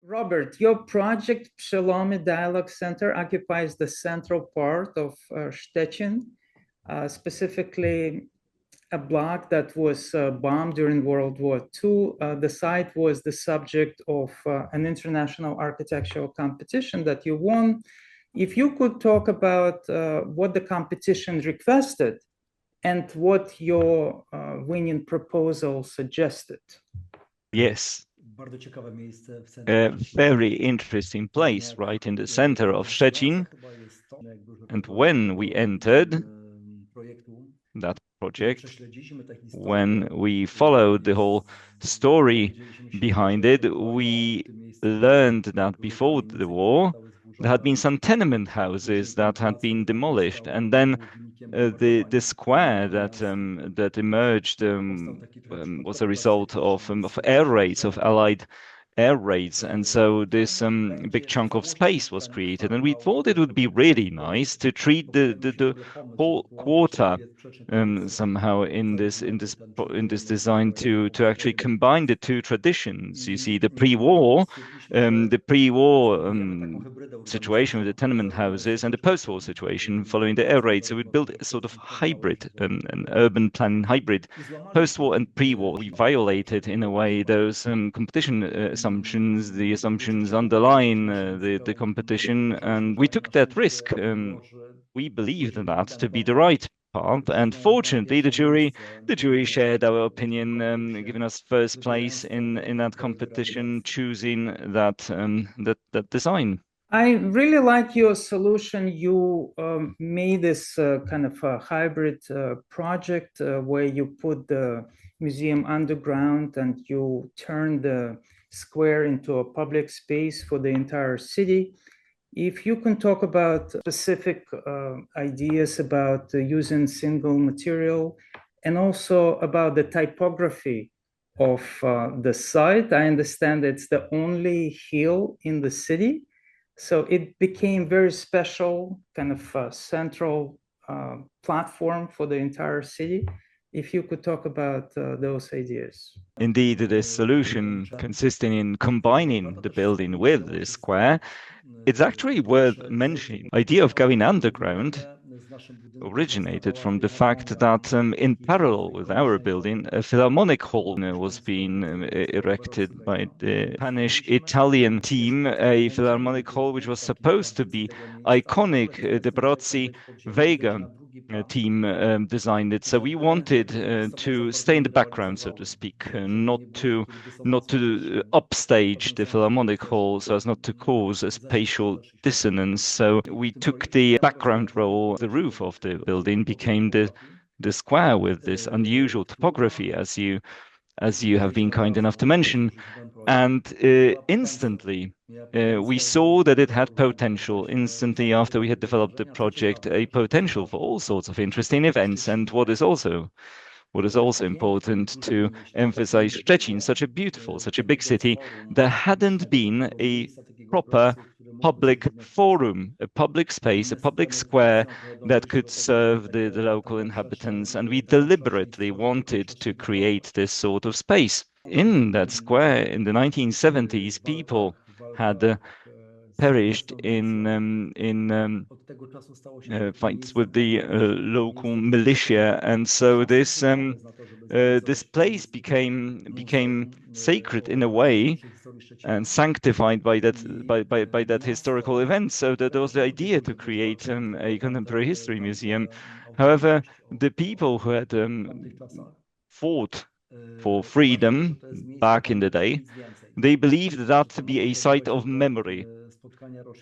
Robert, your project, Przelomy Dialogue Center, occupies the central part of Szczecin, specifically a block that was bombed during World War II. The site was the subject of an international architectural competition that you won. If you could talk about what the competition requested and what your winning proposal suggested. Yes, a very interesting place right in the center of Szczecin. And when we entered that project, when we followed the whole story behind it, we learned that before the war, there had been some tenement houses that had been demolished, and then the square that emerged was a result of air raids, of Allied air raids, and so this big chunk of space was created, and we thought it would be really nice to treat the whole quarter somehow in this design to actually combine the two traditions. You see, the pre-war situation with the tenement houses and the post-war situation following the air raid. So we built a sort of hybrid, an urban planning hybrid, post-war and pre-war. We violated in a way those competition assumptions. The assumptions underline the competition, and we took that risk. We believed that to be the right path, and fortunately, the jury shared our opinion, giving us first place in that competition, choosing that design. I really like your solution. You made this kind of a hybrid project where you put the museum underground and you turn the square into a public space for the entire city. If you can talk about specific ideas about using single material and also about the typography of the site. I understand it's the only hill in the city. So it became very special, kind of central platform for the entire city. If you could talk about those ideas. Indeed, the solution consisting in combining the building with the square, it's actually worth mentioning. The idea of going underground originated from the fact that in parallel with our building, a philharmonic hall was being erected by the Spanish-Italian team, a philharmonic hall which was supposed to be iconic. The Brozzi Vega team designed it. So we wanted to stay in the background, so to speak, not to upstage the philharmonic hall so as not to cause a spatial dissonance. So we took the background role. The roof of the building became the square with this unusual topography, as you have been kind enough to mention. And instantly, we saw that it had potential. Instantly after we had developed the project, a potential for all sorts of interesting events. And what is also important to emphasize, Szczecin, such a beautiful, such a big city, there hadn't been a proper public forum, a public space, a public square that could serve the local inhabitants. And we deliberately wanted to create this sort of space. In that square, in the 1970s, people had perished in fights with the local militia, and so this place became sacred in a way and sanctified by that historical event. So that there was the idea to create a contemporary history museum. However, the people who had fought for freedom back in the day, they believed that to be a site of memory,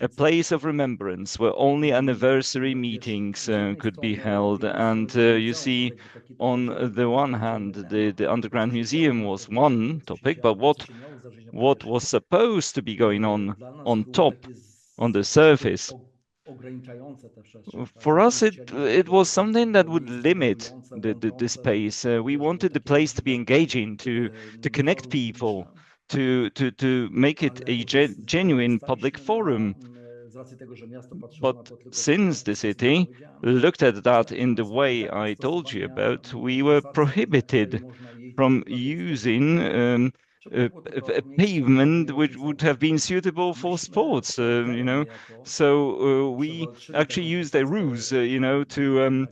a place of remembrance where only anniversary meetings could be held. And you see, on the one hand, the underground museum was one topic, but what was supposed to be going on top, on the surface, for us, it was something that would limit the space. We wanted the place to be engaging, to connect people, to make it a genuine public forum. But since the city looked at that in the way I told you about, we were prohibited from using pavement which would have been suitable for sports, So we actually used a ruse, to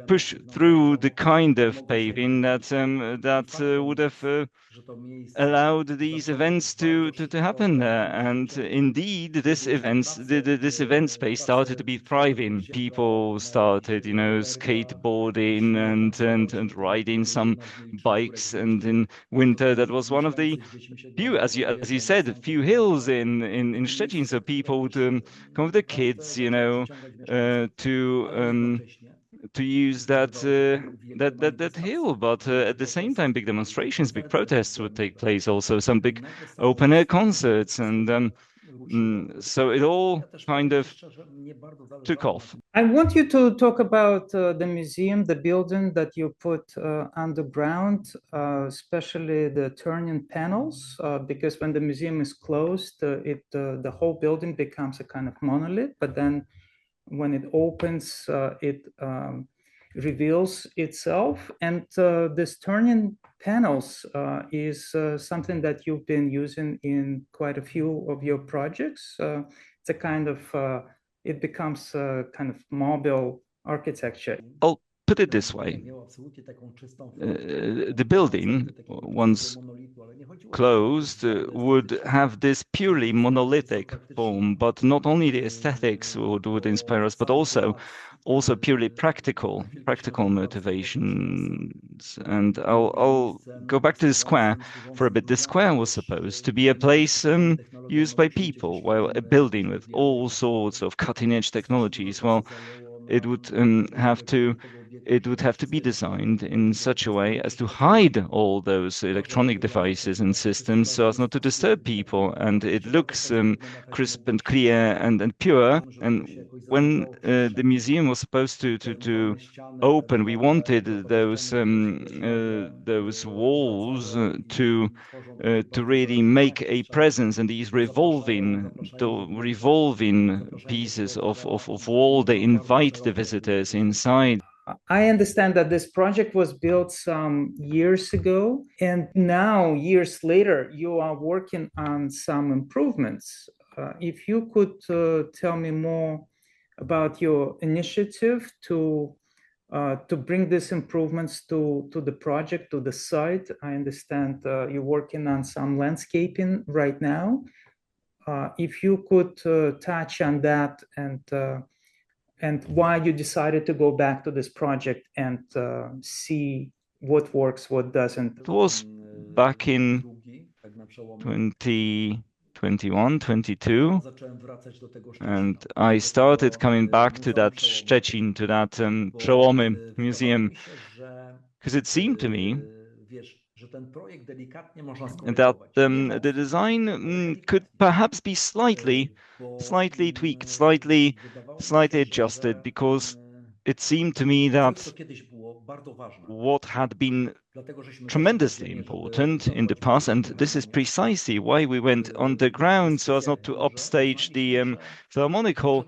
push through the kind of paving that would have allowed these events to happen there. And indeed, this event space started to be thriving. People started, skateboarding and riding some bikes. And in winter, that was one of the few, as you said, few hills in Szczecin. So people would come with the kids, to use that hill. But at the same time, big demonstrations, big protests would take place. Also, some big open air concerts, and so it all kind of took off. I want you to talk about the museum, the building that you put underground, especially the turning panels, because when the museum is closed, the whole building becomes a kind of monolith, but then when it opens, it reveals itself. And this turning panels is something that you've been using in quite a few of your projects. It's a kind of, it becomes a kind of mobile architecture. I'll put it this way. The building, once closed, would have this purely monolithic form, but not only the aesthetics would inspire us, but also purely practical motivations. And I'll go back to the square for a bit. The square was supposed to be a place used by people, while a building with all sorts of cutting-edge technologies, well, it would have to be designed in such a way as to hide all those electronic devices and systems so as not to disturb people. And it looks crisp and clear and pure. And when the museum was supposed to open, we wanted those walls to really make a presence, and these revolving pieces of wall, they invite the visitors inside. I understand that this project was built some years ago, and now, years later, you are working on some improvements. If you could tell me more about your initiative to bring these improvements to the project, to the site. I understand you're working on some landscaping right now. If you could touch on that and why you decided to go back to this project and see what works, what doesn't. It was back in 2021, 22, and I started coming back to that Szczecin, to that Przelomy museum, because it seemed to me that the design could perhaps be slightly tweaked, slightly adjusted, because it seemed to me that what had been tremendously important in the past, and this is precisely why we went underground so as not to upstage the Philharmonic Hall.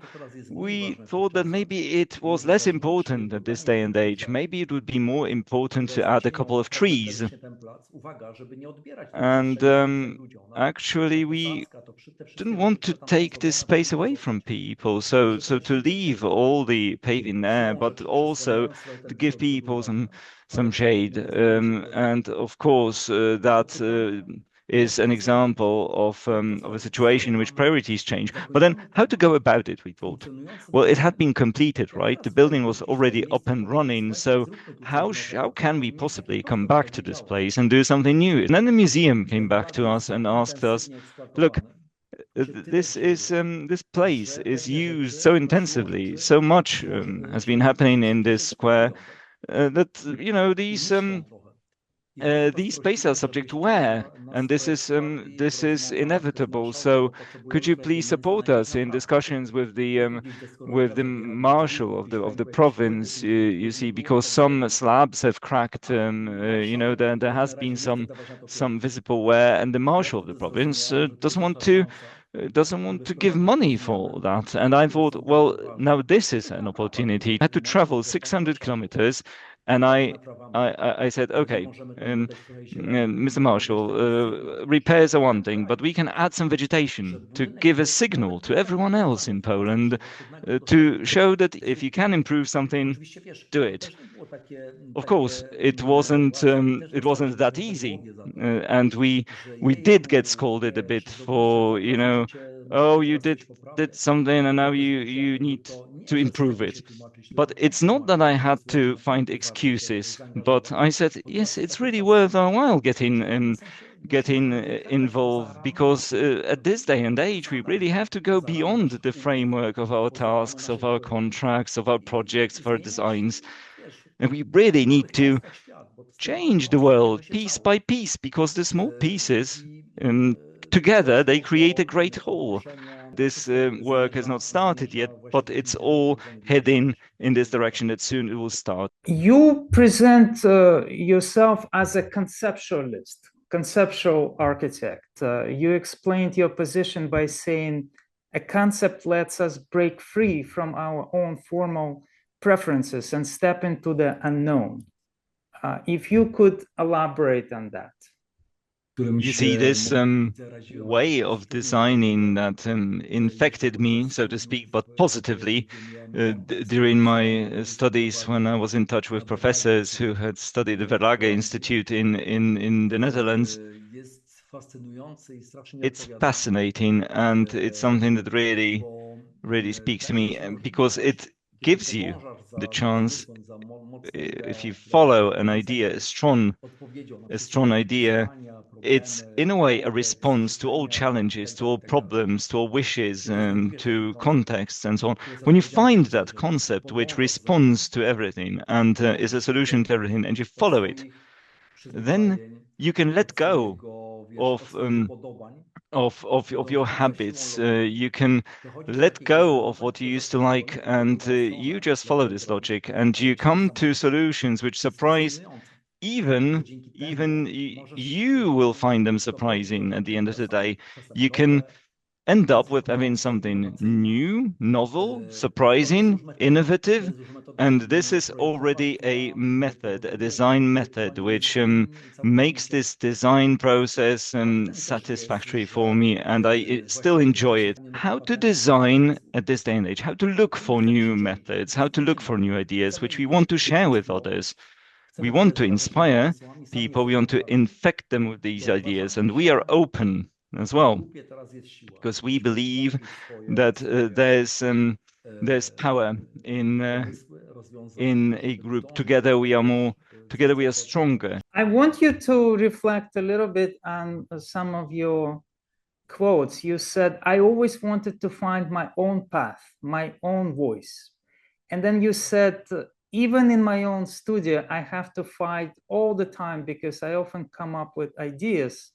We thought that maybe it was less important at this day and age. Maybe it would be more important to add a couple of trees. And actually, we didn't want to take this space away from people, so to leave all the paving there, but also to give people some shade. And of course, that is an example of a situation in which priorities change. But then how to go about it, we thought. Well, it had been completed, right? The building was already up and running. So how can we possibly come back to this place and do something new? And then the museum came back to us and asked us, look, this place is used so intensively, so much has been happening in this square, that these spaces are subject to wear, and this is inevitable. So, could you please support us in discussions with the marshal of the province? You see, because some slabs have cracked. There has been some visible wear, and the marshal of the province doesn't want to give money for that. And I thought, well, now this is an opportunity. I had to travel 600 kilometers And I said, okay, Mr. Marshall, repairs are one thing, but we can add some vegetation to give a signal to everyone else in Poland to show that if you can improve something, do it. Of course, it wasn't that easy, and we did get scolded a bit for, you know, oh, you did something and now you need to improve it. But it's not that I had to find excuses, but I said, yes, it's really worth our while getting involved because at this day and age, we really have to go beyond the framework of our tasks, of our contracts, of our projects, of our designs. And we really need to change the world piece by piece because the small pieces together they create a great whole. This work has not started yet, but it's all heading in this direction that soon it will start. You present yourself as a conceptualist, conceptual architect. You explained your position by saying a concept lets us break free from our own formal preferences and step into the unknown. If you could elaborate on that. You see, this way of designing that infected me, so to speak, but positively, during my studies when I was in touch with professors who had studied the Verlage Institute in the Netherlands. It's fascinating and it's something that really speaks to me because it gives you the chance, if you follow an idea, a strong idea, it's in a way a response to all challenges, to all problems, to all wishes, to contexts and so on. When you find that concept which responds to everything and is a solution to everything, and you follow it, then you can let go of your habits. You can let go of what you used to like, and you just follow this logic, and you come to solutions which surprise even you will find them surprising at the end of the day. You can end up with having something new, novel, surprising, innovative. And this is already a method, a design method, which makes this design process satisfactory for me. And I still enjoy it. How to design at this day and age, how to look for new methods, how to look for new ideas, which we want to share with others. We want to inspire people, we want to infect them with these ideas, and we are open as well because we believe that there's power in a group. Together we are more. Together we are stronger. I want you to reflect a little bit on some of your quotes. You said, "I always wanted to find my own path, my own voice," and then you said, "Even in my own studio, I have to fight all the time because I often come up with ideas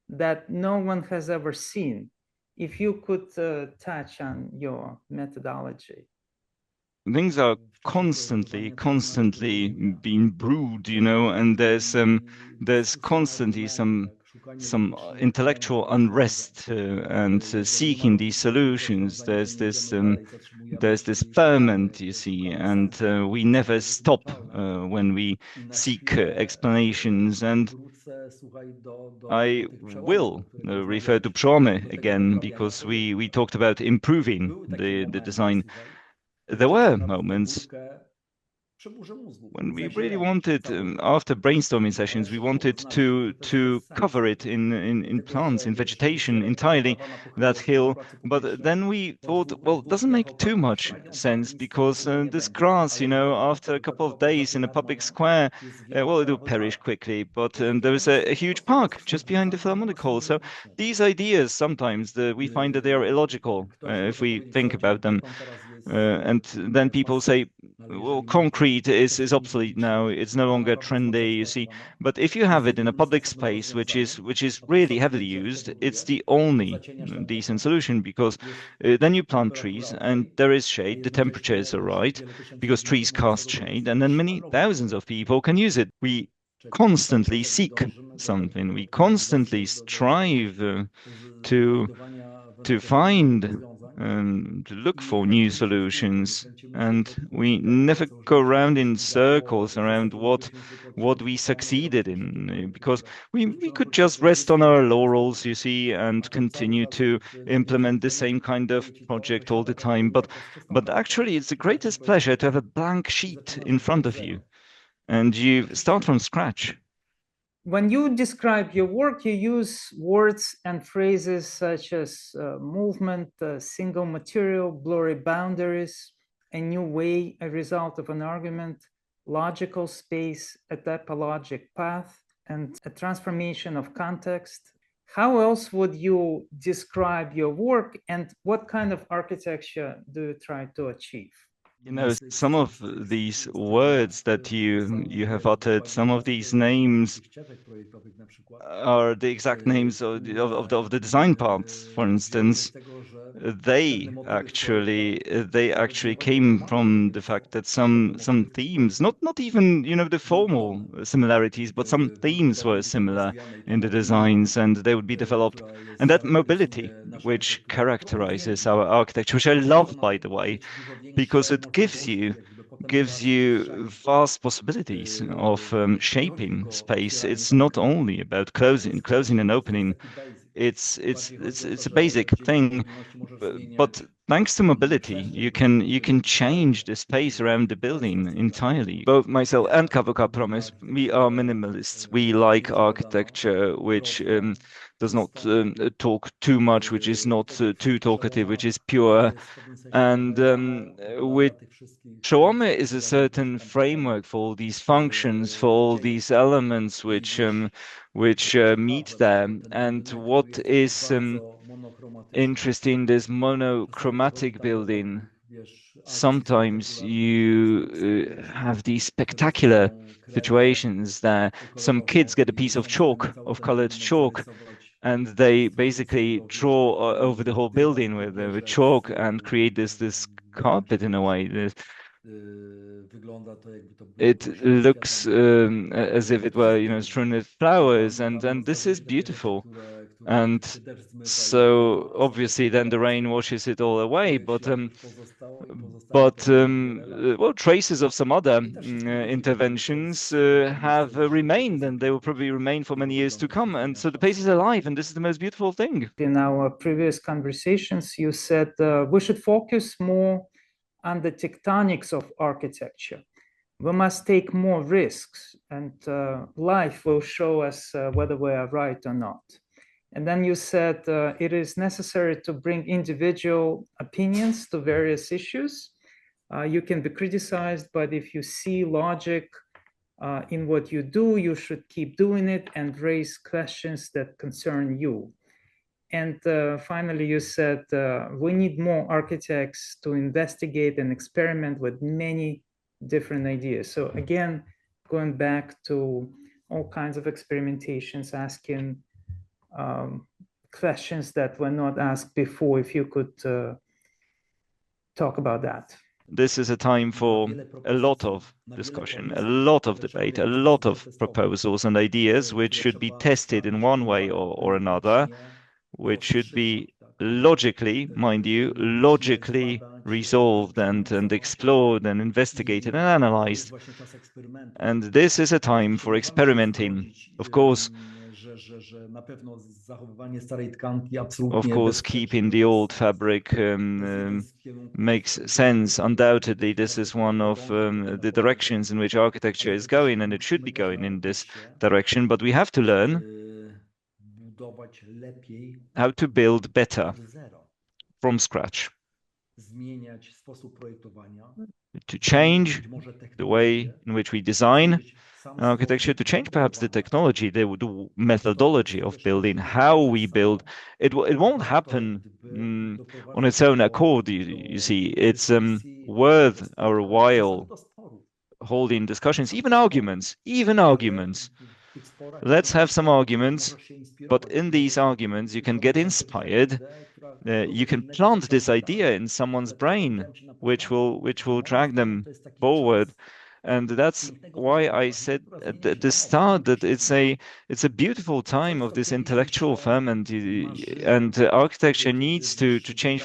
that no one has ever seen." If you could touch on your methodology. Things are constantly being brewed, you know, and there's constantly some intellectual unrest and seeking these solutions. There's this ferment, you see, and we never stop when we seek explanations. And I will refer to Przelomy again because we talked about improving the design. There were moments when we really wanted, after brainstorming sessions, we wanted to cover it in plants, in vegetation entirely, that hill. But then we thought, well, it doesn't make too much sense because this grass, you know, after a couple of days in a public square, well, it will perish quickly. But there is a huge park just behind the Philharmonic Hall. So these ideas sometimes we find that they are illogical if we think about them. And then people say, well, concrete is obsolete now. It's no longer trendy, you see. But if you have it in a public space, which is really heavily used, it's the only decent solution because then you plant trees and there is shade. The temperatures are right because trees cast shade, and then many thousands of people can use it. We constantly seek something. We constantly strive to find to look for new solutions, and we never go around in circles around what we succeeded in, because we could just rest on our laurels, you see, and continue to implement the same kind of project all the time. But actually, it's the greatest pleasure to have a blank sheet in front of you, and you start from scratch. When you describe your work, you use words and phrases such as movement, single material, blurry boundaries, a new way, a result of an argument, logical space, a typologic path, and a transformation of context. How else would you describe your work, and what kind of architecture do you try to achieve? You know, some of these words that you have uttered, some of these names are the exact names of the design parts. For instance, they actually came from the fact that some themes, not even, you know, the formal similarities, but some themes were similar in the designs, and they would be developed. And that mobility, which characterizes our architecture, which I love, by the way, because it gives you vast possibilities of shaping space. It's not only about closing and opening. It's a basic thing, but thanks to mobility, you can change the space around the building entirely. Both myself and KWK Promise, we are minimalists. We like architecture which does not talk too much, which is not too talkative, which is pure, and with Przelomy is a certain framework for all these functions, for all these elements which meet them. And what is interesting, this monochromatic building. Sometimes you have these spectacular situations that some kids get a piece of chalk, of colored chalk, and they basically draw over the whole building with chalk and create this carpet in a way. It looks as if it were, you know, strewn with flowers, and this is beautiful. And so obviously then the rain washes it all away, but well, traces of some other interventions have remained, and they will probably remain for many years to come. And so the place is alive, and this is the most beautiful thing. In our previous conversations, you said we should focus more on the tectonics of architecture. We must take more risks, and life will show us whether we are right or not. And then you said it is necessary to bring individual opinions to various issues. You can be criticized, but if you see logic in what you do, you should keep doing it and raise questions that concern you. And finally, you said we need more architects to investigate and experiment with many different ideas. So again, going back to all kinds of experimentations, asking questions that were not asked before, if you could talk about that. This is a time for a lot of discussion, a lot of debate, a lot of proposals and ideas which should be tested in one way or another, which should be logically, mind you, logically resolved and explored and investigated and analyzed. And this is a time for experimenting. Of course, keeping the old fabric makes sense. Undoubtedly, this is one of the directions in which architecture is going, and it should be going in this direction. But we have to learn how to build better from scratch, to change the way in which we design architecture, to change perhaps the technology, the methodology of building, how we build. It won't happen on its own accord. You see, it's worth our while holding discussions, even arguments. Let's have some arguments, but in these arguments, you can get inspired. You can plant this idea in someone's brain, which will drag them forward. And that's why I said at the start that it's a beautiful time of this intellectual ferment, and architecture needs to change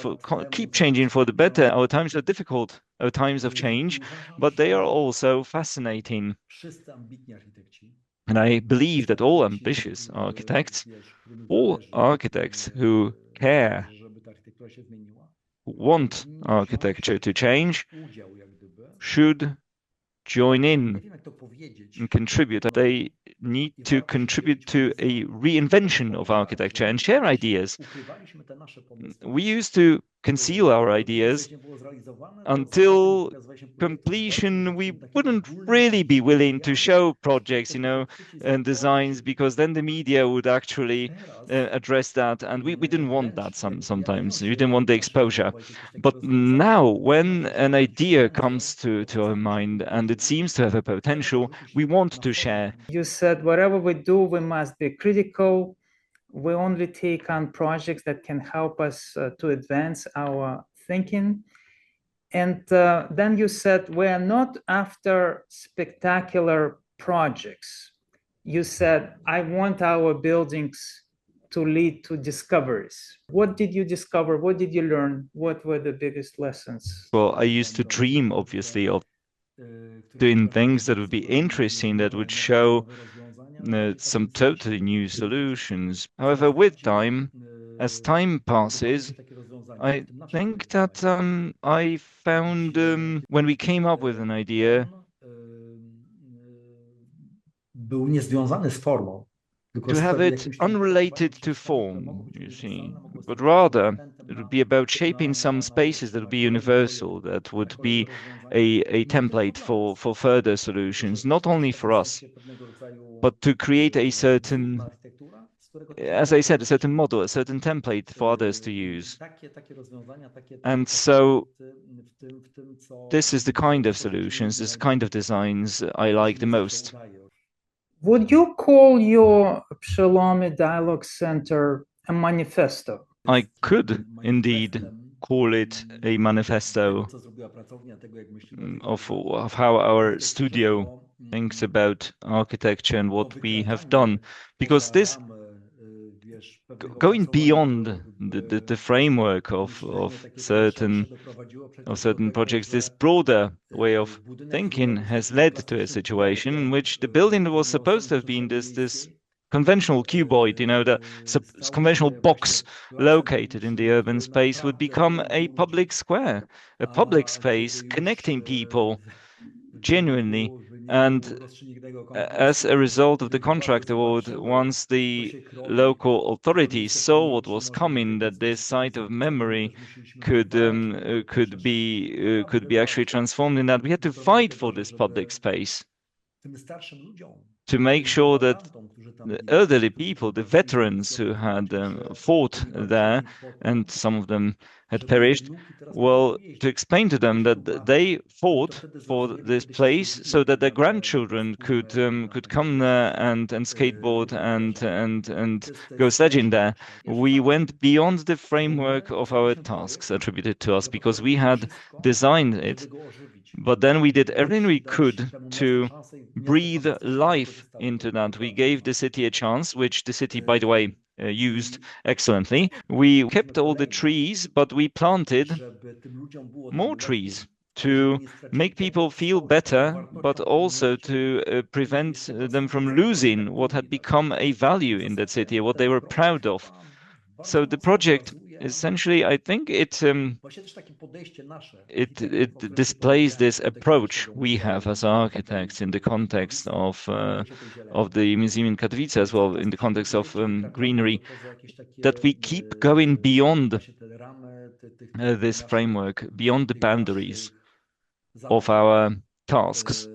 keep changing for the better. Our times are difficult, our times of change, but they are also fascinating. And I believe that all ambitious architects, all architects who care, who want architecture to change, should join in and contribute. They need to contribute to a reinvention of architecture and share ideas. We used to conceal our ideas until completion. We wouldn't really be willing to show projects, and designs, because then the media would actually address that, and we didn't want that. Sometimes we didn't want the exposure. But now, when an idea comes to our mind and it seems to have a potential, we want to share. You said whatever we do, we must be critical. We only take on projects that can help us to advance our thinking. And then you said we are not after spectacular projects. You said, I want our buildings to lead to discoveries. What did you discover? What did you learn? What were the biggest lessons? Well, I used to dream, obviously, of doing things that would be interesting, that would show some totally new solutions. However, with time, as time passes, I think that I found when we came up with an idea, to have it unrelated to form, you see, but rather it would be about shaping some spaces that would be universal, that would be a template for further solutions, not only for us, but to create a certain, as I said, a certain model, a certain template for others to use. And so this is the kind of solutions, this kind of designs I like the most. Would you call your Przelomy Dialogue Center a manifesto? I could indeed call it a manifesto of how our studio thinks about architecture and what we have done, because this, going beyond the framework of certain projects, this broader way of thinking has led to a situation in which the building that was supposed to have been this conventional cuboid, the conventional box located in the urban space, would become a public square, a public space connecting people genuinely. And as a result of the contract award, once the local authorities saw what was coming, that this site of memory could be actually transformed in that, we had to fight for this public space to make sure that the elderly people, the veterans who had fought there, and some of them had perished, well, to explain to them that they fought for this place so that their grandchildren could come there and skateboard and go sledging there. We went beyond the framework of our tasks attributed to us because we had designed it, but then we did everything we could to breathe life into that. We gave the city a chance, which the city, by the way, used excellently. We kept all the trees, but we planted more trees to make people feel better, but also to prevent them from losing what had become a value in that city, what they were proud of. So the project, essentially, I think it displays this approach we have as architects in the context of the museum in Katowice as well, in the context of greenery, that we keep going beyond this framework, beyond the boundaries of our tasks.